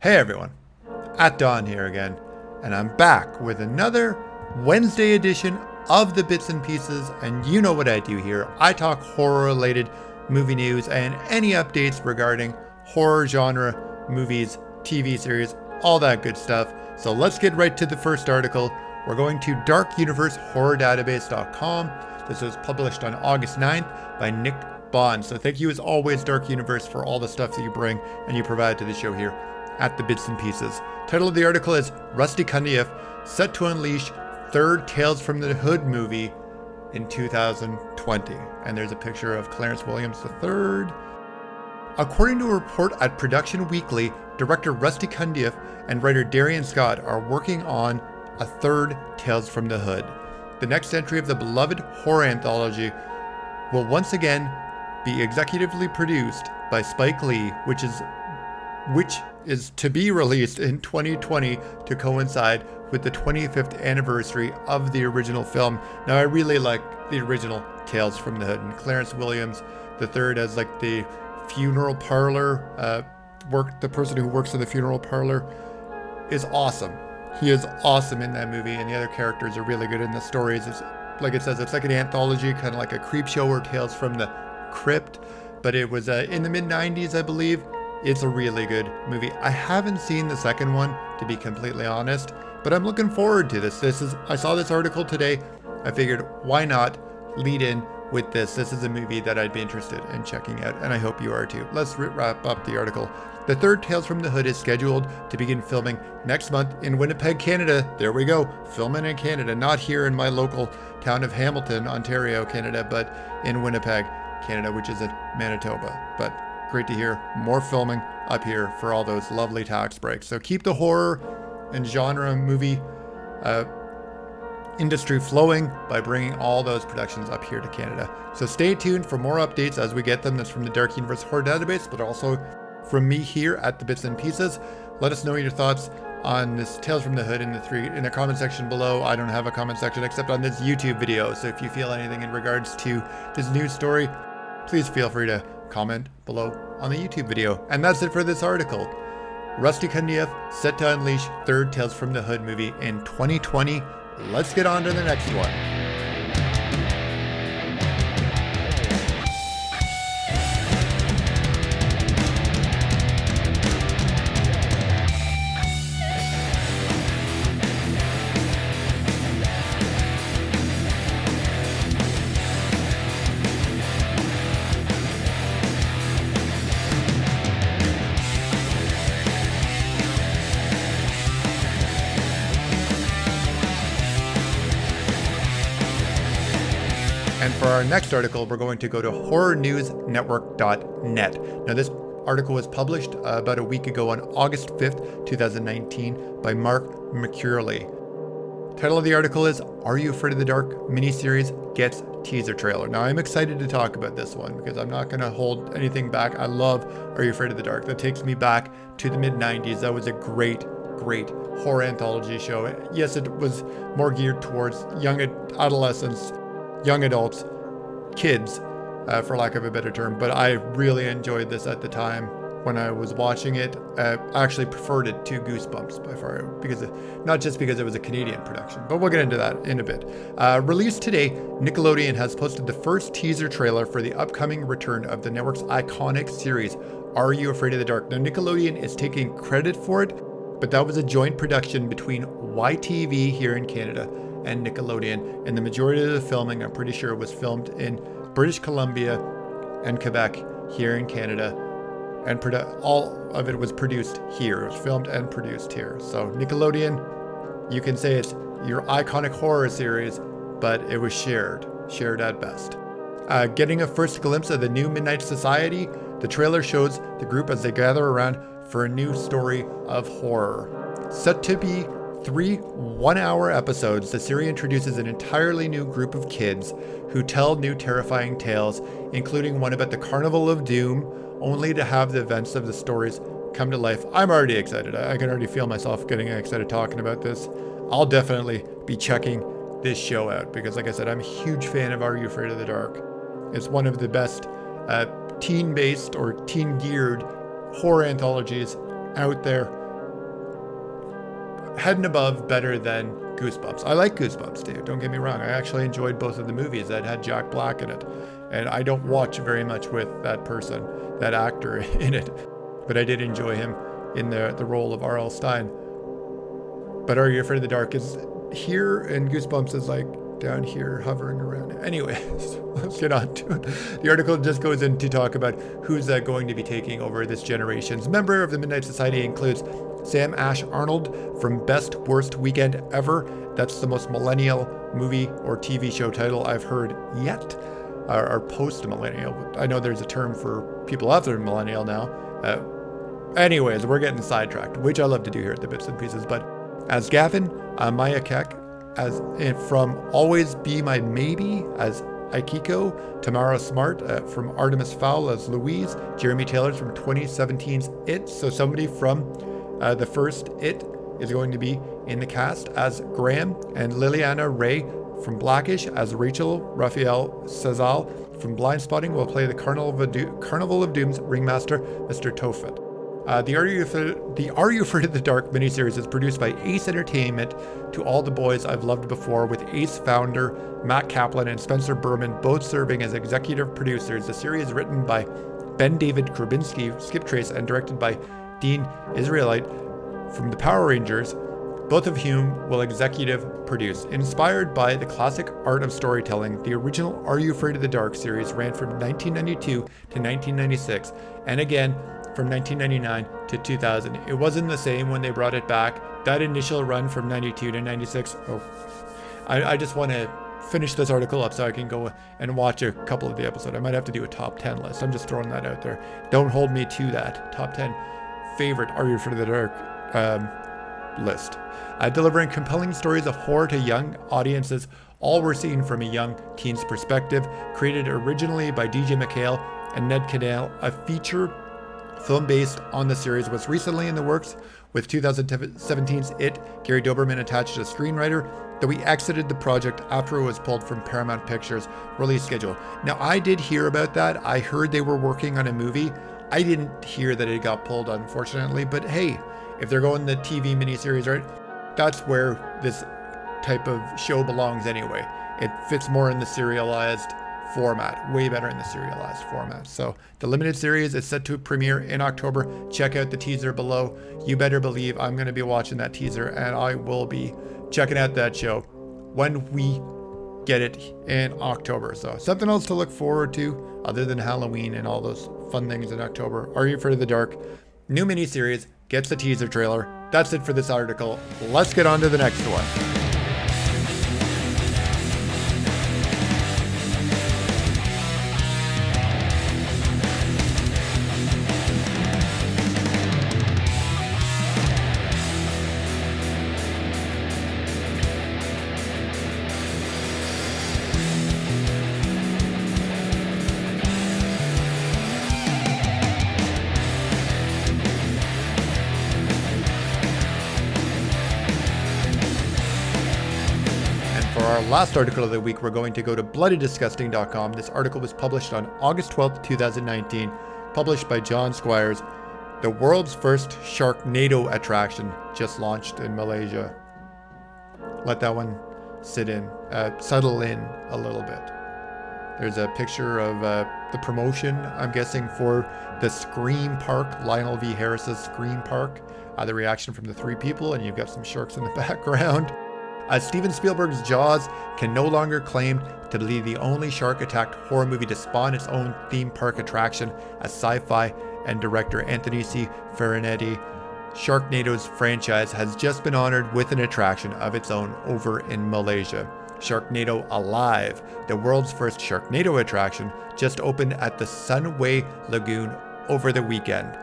Hey everyone, at Dawn here again, and I'm back with another Wednesday edition of the Bits and Pieces, and you know what I do here. I talk horror-related movie news and any updates regarding horror genre, movies, TV series, all that good stuff. So let's get right to the first article. We're going to darkuniversehorrordatabase.com. This was published on August 9th by Nick Bond. So thank you as always, Dark Universe, for all the stuff that you bring and you provide to the show here at the Bits and Pieces. Title of the article is Rusty Cundiff set to unleash third Tales from the Hood movie in 2020. And there's a picture of Clarence Williams III. According to a report at Production Weekly, director Rusty Cundiff and writer Darian Scott are working on a third Tales from the Hood. The next entry of the beloved horror anthology will once again be executively produced by Spike Lee, which is to be released in 2020 to coincide with the 25th anniversary of the original film. Now, I really like the original Tales from the Hood, and Clarence Williams III as like the funeral parlor, the person who works in the funeral parlor is awesome. He is awesome in that movie, and the other characters are really good in the stories. It's, like it says, it's like an anthology, kind of like a creep show or Tales from the Crypt, but it was in the mid-90s, I believe. It's a really good movie. I haven't seen the second one, to be completely honest, but I'm looking forward to this. I saw this article today. I figured, why not lead in with this? This is a movie that I'd be interested in checking out, and I hope you are too. Let's wrap up the article. The third Tales from the Hood is scheduled to begin filming next month in Winnipeg, Canada. There we go, filming in Canada, not here in my local town of Hamilton, Ontario, Canada, but in Winnipeg, Canada, which is in Manitoba. But great to hear more filming up here for all those lovely tax breaks. So keep the horror and genre movie industry flowing by bringing all those productions up here to Canada. So stay tuned for more updates as we get them. That's from the Dark Universe Horror Database, but also from me here at the Bits and Pieces. Let us know your thoughts on this Tales from the Hood in the comment section below. I don't have a comment section except on this YouTube video. So if you feel anything in regards to this news story, please feel free to comment below on the YouTube video. And that's it for this article. Rusty Cundiff set to unleash third Tales from the Hood movie in 2020. Let's get on to the next one. And for our next article, we're going to go to horrornewsnetwork.net. Now, this article was published about a week ago on August 5th, 2019 by Mark McCurley. Title of the article is Are You Afraid of the Dark? Miniseries gets teaser trailer. Now, I'm excited to talk about this one because I'm not going to hold anything back. I love Are You Afraid of the Dark? That takes me back to the mid-90s. That was a great horror anthology show. Yes, it was more geared towards young adolescents, young adults, kids, for lack of a better term, but I really enjoyed this at the time when I was watching it. I actually preferred it to Goosebumps by far, not just because it was a Canadian production, but we'll get into that in a bit. Released today, Nickelodeon has posted the first teaser trailer for the upcoming return of the network's iconic series, Are You Afraid of the Dark? Now, Nickelodeon is taking credit for it, but that was a joint production between YTV here in Canada and Nickelodeon, and the majority of the filming, I'm pretty sure, was filmed in British Columbia and Quebec here in Canada, and all of it was produced here. It was filmed and produced here. So Nickelodeon, you can say it's your iconic horror series, but it was shared at best. Getting a first glimpse of the new Midnight Society, the trailer shows the group as they gather around for a new story of horror. Set to be 3 one-hour episodes, the series introduces an entirely new group of kids who tell new terrifying tales, including one about the Carnival of Doom, only to have the events of the stories come to life. I'm already excited. I can already feel myself getting excited talking about this. I'll definitely be checking this show out because, like I said, I'm a huge fan of Are You Afraid of the Dark? It's one of the best teen-based or teen-geared horror anthologies out there. head and above better than Goosebumps. I like Goosebumps too, don't get me wrong. I actually enjoyed both of the movies that had Jack Black in it. And I don't watch very much with that person, that actor in it. But I did enjoy him in the role of R.L. Stine. But Are You Afraid of the Dark is here, and Goosebumps is like down here hovering around. Anyways, let's get on to it. The article just goes in to talk about who's going to be taking over this generation's member of the Midnight Society. Includes Sam Ash Arnold from Best Worst Weekend Ever. That's the most millennial movie or TV show title I've heard yet. Or post-millennial. I know there's a term for people after millennial now. Anyways, we're getting sidetracked, which I love to do here at the Bits and Pieces. But as Gavin, Maya Keck, as from Always Be My Maybe as Aikiko, Tamara Smart from Artemis Fowl as Louise, Jeremy Taylor from 2017's It. So somebody from the first It is going to be in the cast as Graham, and Liliana Ray from Blackish as Rachel. Raphael Sazal from Blind Spotting will play the Carnival of Doom's ringmaster, Mr. Tophet. The Are You Afraid of the Dark miniseries is produced by Ace Entertainment, To All the Boys I've Loved Before, with Ace founder Matt Kaplan and Spencer Berman both serving as executive producers. The series is written by Ben David Krabinski, Skip Trace, and directed by Dean Israelite from the Power Rangers, both of whom will executive produce. Inspired by the classic art of storytelling, the original Are You Afraid of the Dark series ran from 1992 to 1996, and again from 1999 to 2000. It wasn't the same when they brought it back. That initial run from 92 to 96, I just want to finish this article up so I can go and watch a couple of the episodes. I might have to do a top 10 list. I'm just throwing that out there. Don't hold me to that. Top 10 favorite Are You Afraid of the Dark list. Delivering compelling stories of horror to young audiences, all were seen from a young teen's perspective. Created originally by DJ McHale and Ned Canale, a feature film based on the series was recently in the works, with 2017's It. Gary Doberman attached as screenwriter, though he exited the project after it was pulled from Paramount Pictures' release schedule. Now, I did hear about that. I heard they were working on a movie. I didn't hear that it got pulled, unfortunately, but hey, if they're going the TV miniseries, right, that's where this type of show belongs anyway. It fits more in the serialized format, way better in the serialized format. So the limited series is set to premiere in October. Check out the teaser below. You better believe I'm going to be watching that teaser, and I will be checking out that show when we get it in October. So something else to look forward to other than Halloween and all those fun things in October. Are You Afraid of the Dark? New miniseries gets the teaser trailer. That's it for this article. Let's get on to the next one. Last article of the week, we're going to go to bloodydisgusting.com. This article was published on August 12th, 2019, published by John Squires. The world's first Sharknado attraction just launched in Malaysia. Let that one settle in a little bit. There's a picture of the promotion, I'm guessing, for the Scream Park, Lionel V. Harris's Scream Park. The reaction from the three people, and you've got some sharks in the background. Steven Spielberg's Jaws can no longer claim to be the only shark-attacked horror movie to spawn its own theme park attraction, as sci-fi and director Anthony C. Farinetti. Sharknado's franchise has just been honored with an attraction of its own over in Malaysia. Sharknado Alive, the world's first Sharknado attraction, just opened at the Sunway Lagoon over the weekend.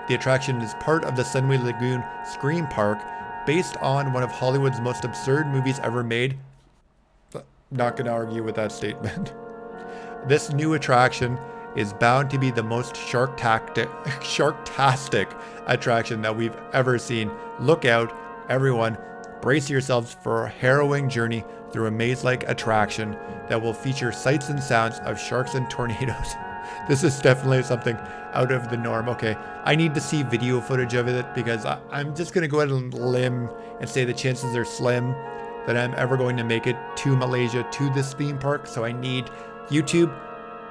The attraction is part of the Sunway Lagoon Scream Park, based on one of Hollywood's most absurd movies ever made. Not going to argue with that statement. This new attraction is bound to be the most sharktastic attraction that we've ever seen. Look out, everyone. Brace yourselves for a harrowing journey through a maze-like attraction that will feature sights and sounds of sharks and tornadoes. This is definitely something out of the norm. Okay, I need to see video footage of it because I'm just going to go out on a limb and say the chances are slim that I'm ever going to make it to Malaysia, to this theme park. So I need YouTube,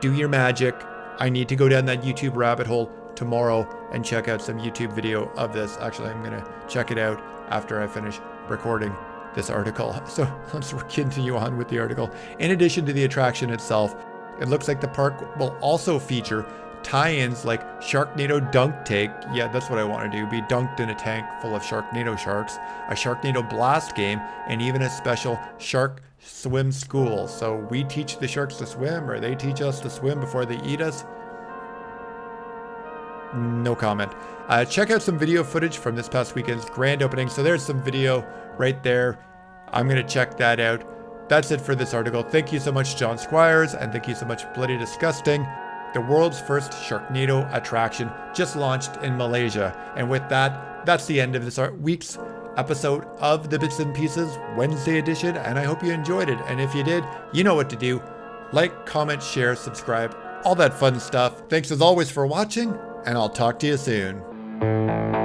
do your magic. I need to go down that YouTube rabbit hole tomorrow and check out some YouTube video of this. Actually, I'm going to check it out after I finish recording this article. So let's continue on with the article. In addition to the attraction itself, it looks like the park will also feature tie-ins like Sharknado Dunk Tank. Yeah, that's what I want to do. Be dunked in a tank full of Sharknado sharks, a Sharknado Blast game, and even a special shark swim school. So we teach the sharks to swim, or they teach us to swim before they eat us? No comment. Check out some video footage from this past weekend's grand opening. So there's some video right there. I'm going to check that out. That's it for this article. Thank you so much, John Squires, and thank you so much, Bloody Disgusting. The world's first Sharknado attraction just launched in Malaysia. And with that, that's the end of this week's episode of the Bits and Pieces Wednesday edition. And I hope you enjoyed it. And if you did, you know what to do. Like, comment, share, subscribe, all that fun stuff. Thanks as always for watching, and I'll talk to you soon.